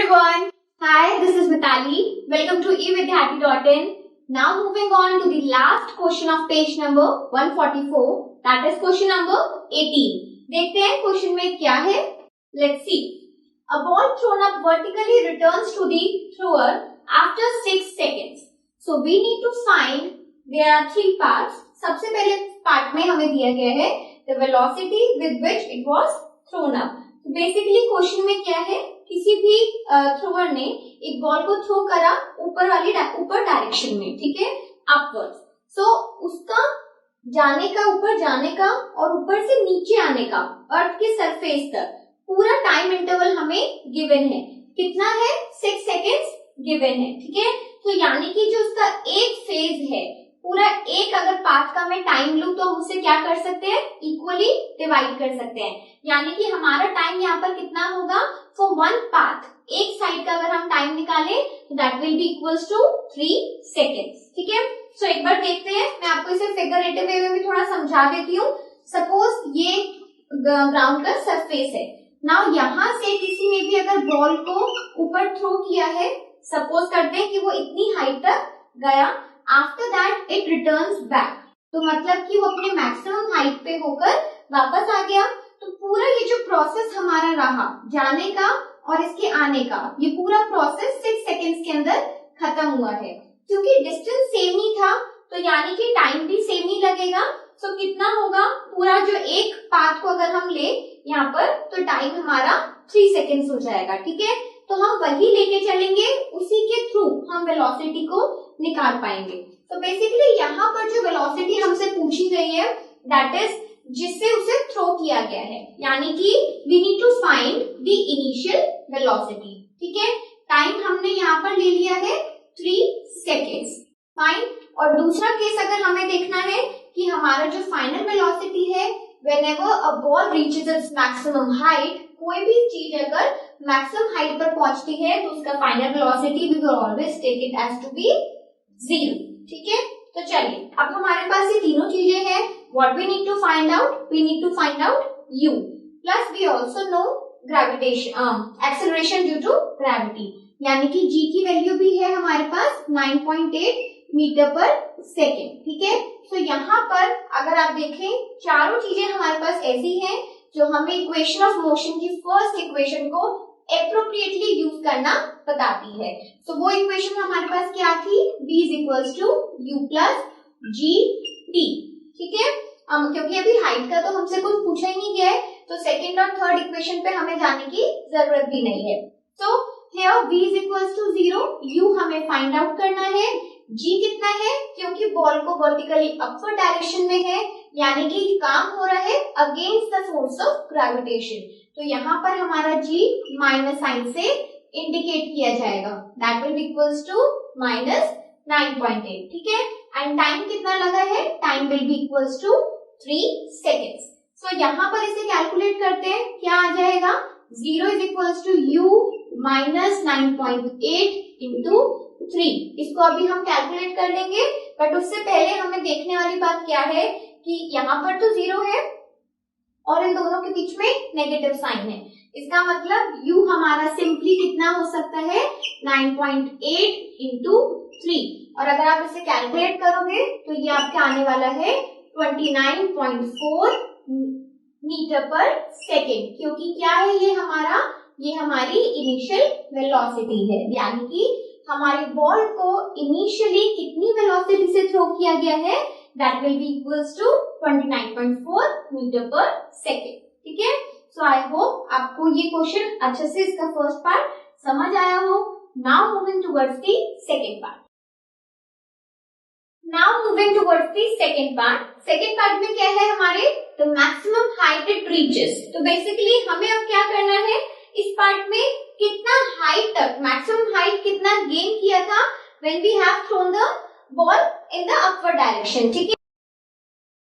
everyone. Hi, this is Mitali. Welcome to evidyarthi.in. Now moving on to the last question of page number 144. That is question number 18. देखते हैं question में क्या है. Let's see. A ball thrown up vertically returns to the thrower after 6 seconds. So we need to find, there are 3 parts. सबसे पहले part में हमें दिया गया है the velocity with which it was thrown up. तो बेसिकली क्वेश्चन में क्या है, किसी भी थ्रोअर ने एक बॉल को थ्रो करा ऊपर डायरेक्शन में, ठीक है, अपवर्ड. सो उसका जाने का, ऊपर जाने का और ऊपर से नीचे आने का अर्थ के सरफेस तक पूरा टाइम इंटरवल हमें गिवन है. कितना है? 6 सेकेंड्स गिवन है, ठीक है. तो यानी कि जो उसका एक फेज है, पूरा एक अगर पाथ का मैं टाइम लूं तो हम उसे क्या कर सकते हैं, इक्वली डिवाइड कर सकते हैं. यानी कि हमारा टाइम यहाँ पर कितना होगा, फॉर वन पाथ, एक साइड का अगर हम टाइम निकालें तो that will be equals to 3 seconds, ठीक है. सो एक बार देखते हैं, मैं आपको इसे फिगरेटिव वे में भी थोड़ा समझा देती हूँ. सपोज ये ग्राउंड का सरफेस है. नाउ यहाँ से किसी ने भी अगर बॉल को ऊपर थ्रो किया है, सपोज करते हैं कि वो इतनी हाइट तक गया, after that it returns back, तो मतलब कि वो अपने मैक्सिमम हाइट पे होकर वापस आ गया. तो पूरा ये जो प्रोसेस हमारा रहा जाने का और इसके आने का, ये पूरा प्रोसेस 6 सेकेंड्स के अंदर खत्म हुआ है. क्योंकि डिस्टेंस सेम ही था तो यानी कि टाइम भी सेम ही लगेगा. सो कितना होगा, पूरा जो एक पाथ को अगर हम ले यहाँ पर तो टाइम हमारा 3 सेकेंड्स हो जाएगा, ठीक है. तो हम वही लेके चलेंगे, उसी के थ्रू हम वेलोसिटी को निकाल पाएंगे. तो बेसिकली यहाँ पर जो वेलोसिटी हमसे पूछी गई है दैट इज जिससे उसे थ्रो किया गया है, यानी कि we need to find the initial velocity, ठीक है. टाइम हमने यहाँ पर ले लिया है 3 सेकेंड्स, फाइन. और दूसरा केस अगर हमें देखना है कि हमारा जो फाइनल वेलोसिटी है, whenever a ball reaches its maximum height, कोई भी चीज अगर मैक्सिमम हाइट पर पहुंचती है तो उसका final velocity we will always take it as to be 0, ठीक है. तो चलिए, अब हमारे पास ये तीनों चीजें हैं. What we need to find out, we need to find out u, plus we also know gravitation, acceleration due to gravity, यानी कि g की वैल्यू भी है हमारे पास 9.8 मीटर पर सेकेंड, ठीक है. तो यहाँ पर अगर आप देखें, चारों चीजें हमारे पास ऐसी हैं जो हमें इक्वेशन ऑफ मोशन की फर्स्ट इक्वेशन को एप्रोप्रिएटली यूज करना बताती है. तो वो इक्वेशन हमारे पास क्या थी, v is equals to u plus g t, ठीक है. क्योंकि अभी हाइट का तो हमसे कुछ पूछा ही नहीं गया है, तो सेकेंड और थर्ड इक्वेशन पे हमें जाने की जरूरत भी नहीं है. तो here v is equals to 0, u हमें फाइंड आउट करना है, g कितना है, क्योंकि बॉल को वर्टिकली अपवर्ड डायरेक्शन में है, यानी कि काम हो रहा है against the force of gravitation. तो यहाँ पर हमारा g माइनस साइन से इंडिकेट किया जाएगा, that will be equals to minus 9.8, ठीक है. एंड टाइम कितना लगा है, time will be equals to 3 seconds. So यहाँ पर इसे कैलकुलेट करते हैं, क्या आ जाएगा, 0 is equals to u minus 9.8 into 3. इसको अभी हम कैलकुलेट कर लेंगे, बट उससे पहले हमें देखने वाली बात क्या है कि यहाँ पर तो 0 है और इन दोनों के बीच में नेगेटिव साइन है. इसका मतलब u हमारा सिंपली कितना हो सकता है, 9.8 इंटू 3. और अगर आप इसे कैलकुलेट करोगे तो ये आपका आने वाला है 29.4 मीटर पर सेकेंड. क्योंकि क्या है ये हमारी इनिशियल वेलोसिटी है, यानी कि हमारी बॉल को इनिशियली कितनी वेलोसिटी से थ्रो किया गया है, that will be equals to 29.4 metre per second, ठीक है. सो आई होप आपको ये क्वेश्चन अच्छे से इसका फर्स्ट पार्ट समझ आया हो. Now moving towards the second part. Now moving towards the second part. Second part में क्या है हमारे, the maximum height it reaches. तो बेसिकली हमें अब क्या करना है, इस पार्ट में कितना हाइट तक, मैक्सिमम हाइट कितना गेन किया था when we have thrown the ball in the upward direction, ठीक है,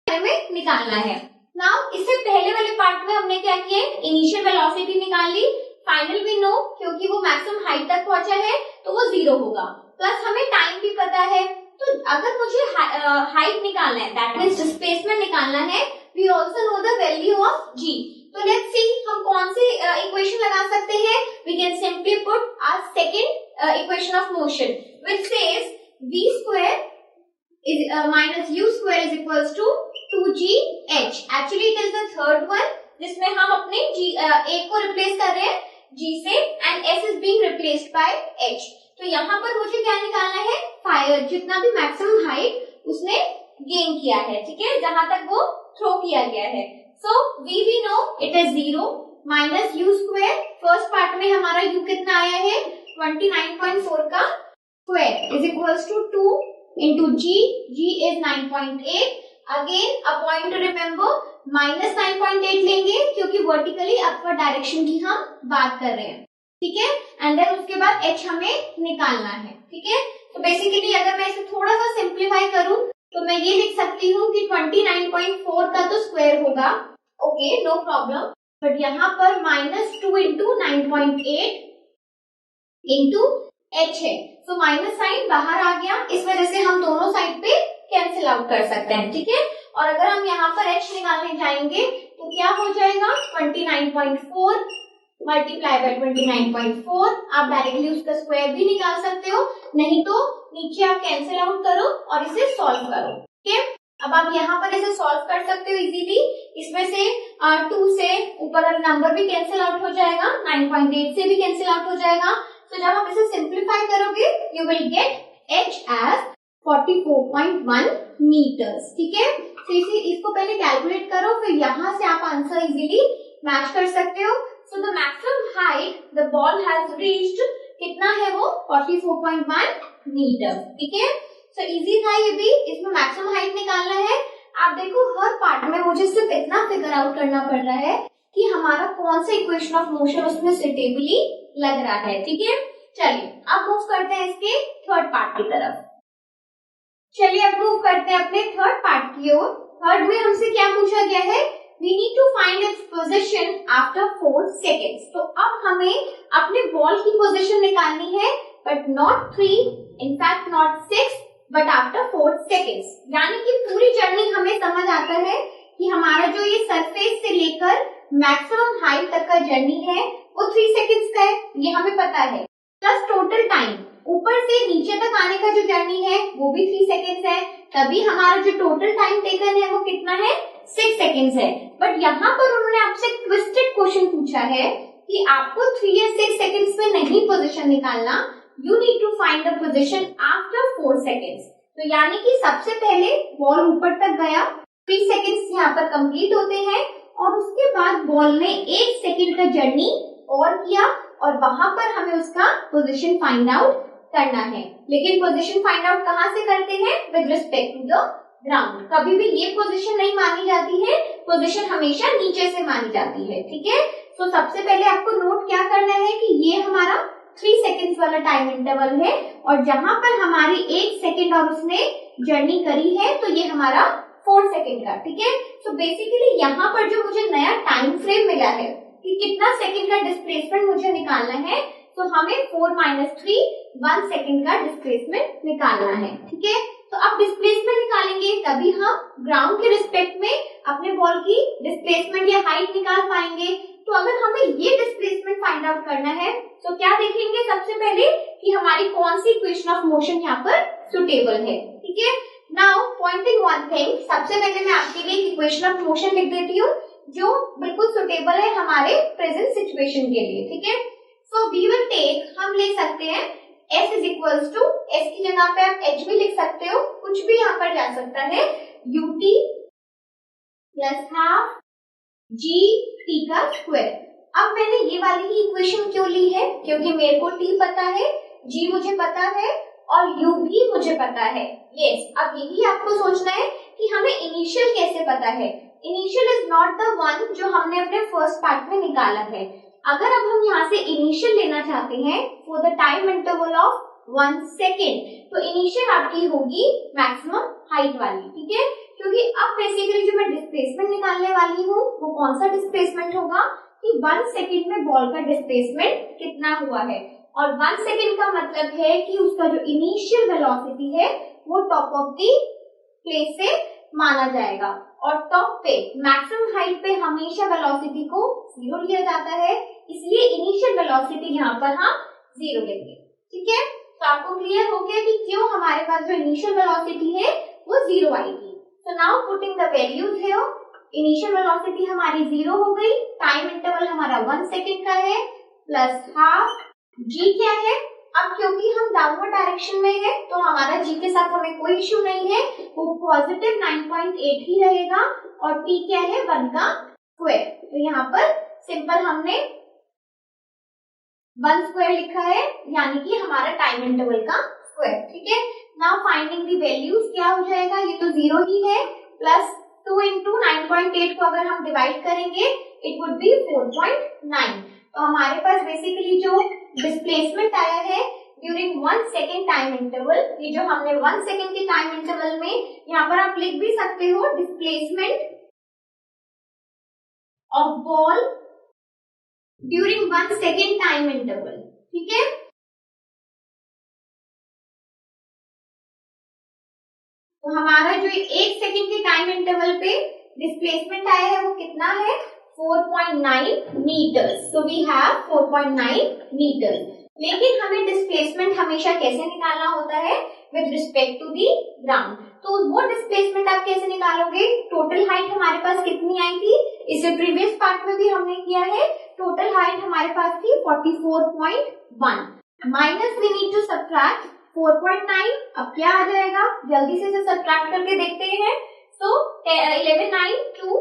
हमें निकालना है. नाउ इससे पहले वाले पार्ट में हमने क्या किया, इनिशियल वेलोसिटी निकाल ली, फाइनल भी नो, क्योंकि वो मैक्सिमम हाइट तक पहुंचा है तो वो 0 होगा, प्लस हमें टाइम भी पता है. तो अगर मुझे हाइट निकालना है, दैट मींस डिस्प्लेसमेंट निकालना है, we also know the value of g. तो लेट्स सी हम कौन सी इक्वेशन लगा सकते हैं. We can simply put our second equation of motion which says v square is minus u square is equals to 2gh. Actually it is the third one जिसमें हम अपने a को रिप्लेस कर रहे हैं g से and s is being replaced by h. तो यहाँ पर मुझे क्या निकालना है, फायर जितना भी मैक्सिमम हाइट उसने गेन किया है, ठीक है, जहां तक वो थ्रो किया गया है. So we know it is 0 minus u square. First part में हमारा u कितना आया है 29.4 का square is equals to 2 into g. g is 9.8. Again a point to remember, minus 9.8 लेंगे क्योंकि वर्टिकली अपवर्ड डायरेक्शन की हम बात कर रहे हैं, ठीक है. एंड देन उसके बाद h हमें निकालना है, ठीक है. तो बेसिकली अगर मैं इसे थोड़ा सा सिंप्लीफाई करूं तो मैं ये लिख सकती हूँ कि 29.4 का तो स्क्वायर होगा, ओके नो प्रॉब्लम, बट यहाँ पर माइनस 2 इंटू 9.8 इंटू h है. तो माइनस साइन बाहर आ गया, इस वजह से हम दोनों साइड पे कैंसिल आउट कर सकते हैं, ठीक है. और अगर हम यहाँ पर h निकालने जाएंगे तो क्या हो जाएगा 29.4 मल्टीप्लाई बाय 29.4. आप डायरेक्टली उसका स्क्वायर भी निकाल सकते हो, नहीं तो नीचे आप कैंसिल आउट करो और इसे सॉल्व करो, ठीक है. अब आप यहाँ पर इसे सॉल्व कर सकते हो इजीली. इसमें से 2 से ऊपर वाला नंबर भी कैंसिल आउट हो जाएगा, 9.8 से भी कैंसिल आउट हो जाएगा. तो जब आप इसे सिंप्लीफाई करोगे you will get h as 44.1 metres, ठीक है. तो इसको पहले कैलकुलेट करो, फिर यहाँ से आप आंसर इजीली मैच कर सकते हो. So the maximum height the ball has reached कितना है वो 44.1 मीटर, ठीक है. सो इजी था ये भी, इसमें मैक्सिमम हाइट निकालना है. आप देखो हर पार्ट में मुझे सिर्फ इतना फिगर आउट करना पड़ रहा है कि हमारा कौन सा इक्वेशन ऑफ मोशन उसमें सुटेबली लग रहा है, ठीक है. चलिए अब मूव करते हैं इसके थर्ड पार्ट की तरफ. चलिए अब मूव करते हैं अपने थर्ड पार्ट की ओर. थर्ड में हमसे क्या पूछा गया है, we need to find its position after 4 seconds. तो अब हमें अपने बॉल की पोजीशन निकालनी है, but not 3, in fact not 6, but after 4 seconds. यानी कि पूरी जर्नी हमें समझ आता है कि हमारा जो ये सरफेस से लेकर मैक्सिमम हाइट तक का जर्नी है वो 3 सेकेंड्स का है, ये हमें पता है. प्लस टोटल टाइम ऊपर से नीचे तक आने का जो जर्नी है वो भी 3 सेकेंड्स है, तभी हमारा जो टोटल टाइम टेकन है वो कितना है 6 सेकेंड्स है. बट यहाँ पर उन्होंने आपसे ट्विस्टेड क्वेश्चन पूछा है कि आपको 3 या 6 सेकेंड्स में नहीं पोजीशन निकालना, you need to find the position after 4 seconds. तो यानी कि सबसे पहले बॉल ऊपर तक गया, 3 सेकेंड्स यहाँ पर कंप्लीट होते हैं, और उसके बाद बॉल ने 1 सेकेंड का जर्नी और किया, और वहां पर हमें उसका पोजीशन फाइंड आउट करना है. लेकिन पोजीशन फाइंड आउट कहाँ से करते हैं, with respect to the ground. कभी भी ये पोजीशन नहीं मानी जाती है, पोजीशन हमेशा नीचे से मानी जाती है, ठीक है. तो सबसे पहले आपको नोट क्या करना है कि ये हमारा 3 सेकेंड्स वाला टाइम इंटरवल है, और जहां पर हमारी 1 सेकेंड और उसने जर्नी करी है तो ये हमारा 4 सेकेंड का, ठीक है. तो बेसिकली यहाँ पर जो मुझे नया टाइम फ्रेम मिला है कि कितना सेकेंड का डिस्प्लेसमेंट मुझे निकालना है, तो हमें 4 - 3 1 सेकेंड का डिस्प्लेसमेंट निकालना है, ठीक है. तो अब डिस्प्लेसमेंट निकालेंगे तभी हम ग्राउंड के रिस्पेक्ट में अपने बॉल की डिस्प्लेसमेंट या हाइट निकाल पाएंगे. तो अगर हमें ये डिस्प्लेसमेंट फाइंड आउट करना है तो क्या देखेंगे सबसे पहले कि हमारी कौन सी इक्वेशन ऑफ मोशन यहाँ पर सुटेबल है, ठीक है. नाउ पॉइंटिंग वन थिंग, सबसे पहले मैं आपके लिए इक्वेशन ऑफ मोशन लिख देती हूँ जो बिल्कुल सुटेबल है हमारे प्रेजेंट सिचुएशन के लिए, ठीक है. सो वी विल टेक, हम ले सकते हैं S is equals to, S की जगह पे आप H भी लिख सकते हो, कुछ भी यहाँ पर जा सकता है, ut प्लस हाफ gt का स्क्वायर. अब मैंने ये वाली ही इक्वेशन क्यों ली है, क्योंकि मेरे को t पता है, g मुझे पता है और u भी मुझे पता है. यस, अब यही आपको सोचना है कि हमें इनिशियल कैसे पता है. Initial is not the one जो हमने अपने फर्स्ट पार्ट में निकाला है. अगर अब हम यहाँ से इनिशियल लेना चाहते हैं for the time interval of 1 second, तो इनिशियल आपकी होगी मैक्सिमम हाइट वाली, ठीक है. क्योंकि अब बेसिकली जो मैं डिस्प्लेसमेंट निकालने वाली हूँ वो कौन सा डिस्प्लेसमेंट होगा कि 1 सेकेंड में बॉल का डिस्प्लेसमेंट कितना हुआ है, और 1 सेकेंड का मतलब है कि उसका जो इनिशियल वेलोसिटी है वो टॉप ऑफ द प्लेस से माना जाएगा. और टॉप पे मैक्सिमम हाइट पे हमेशा वेलोसिटी को 0 लिया जाता है, इसलिए इनिशियल वेलोसिटी यहाँ पर हम 0 लेंगे। ठीक है, तो आपको क्लियर हो गया कि क्यों हमारे पास जो इनिशियल वेलोसिटी है वो 0 आएगी। So now putting the values here, initial velocity हमारी 0 हो गई, टाइम इंटरवल हमारा 1 सेकेंड का है, प्लस हाफ जी क्या है। अब क्योंकि हम डाउनवर्ड डायरेक्शन में है तो हमारा जी के साथ हमें कोई इश्यू नहीं है, वो पॉजिटिव 9.8 ही रहेगा, और टी क्या है 1 का स्क्वायर। तो यहाँ पर सिंपल हमने 1 स्क्वायर लिखा है, यानी कि हमारा टाइम इंटरवल का स्क्वायर। ठीक है, नाउ फाइंडिंग द वैल्यूज क्या हो जाएगा, ये तो 0 ही है, प्लस 2 इंटू 9.8 को अगर हम डिवाइड करेंगे इट वुड बी 4.9। तो हमारे पास बेसिकली जो डिस्प्लेसमेंट आया है ड्यूरिंग 1 सेकेंड टाइम इंटरवल, ये जो हमने 1 सेकेंड के टाइम इंटरवल में, यहाँ पर आप लिख भी सकते हो displacement of ball during 1 second time interval. ठीक है, तो हमारा जो 1 सेकेंड के टाइम इंटरवल पे डिस्प्लेसमेंट आया है वो कितना है 4.9 meters. So we have 4.9 meters. लेकिन हमें डिस्प्लेसमेंट हमेशा कैसे निकालना होता है, with respect to the ground. तो वो डिस्प्लेसमेंट आप कैसे निकालोगे, टोटल हाइट हमारे पास कितनी आई थी, इसे प्रीवियस पार्ट में भी हमने किया है, टोटल हाइट हमारे पास थी 44.1 minus we need to subtract 4.9। अब क्या आ जाएगा, जल्दी से इसे सब्ट्रैक्ट करके देखते हैं। सो 11 9 2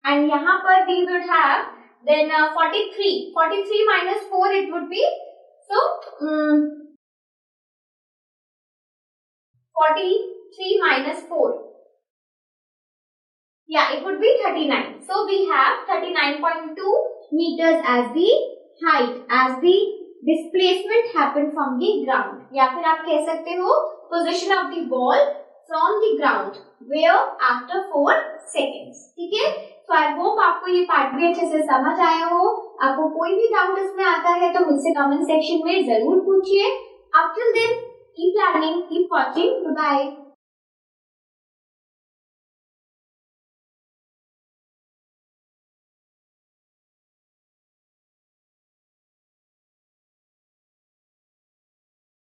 एंड यहाँ पर we would have then 43 minus 4 it would be, so 43 minus 4, yeah it would be 39. So we have 39.2 meters as the height, as the displacement happened from the ground, या फिर आप कह सकते हो position of the ball from the ground where after 4 seconds. ठीक है, तो I hope आपको ये पार्ट भी अच्छे से समझ आया हो। आपको कोई भी डाउट इसमें आता है तो मुझसे कमेंट सेक्शन में जरूर पूछिए। Up till then, keep learning, keep watching. Goodbye.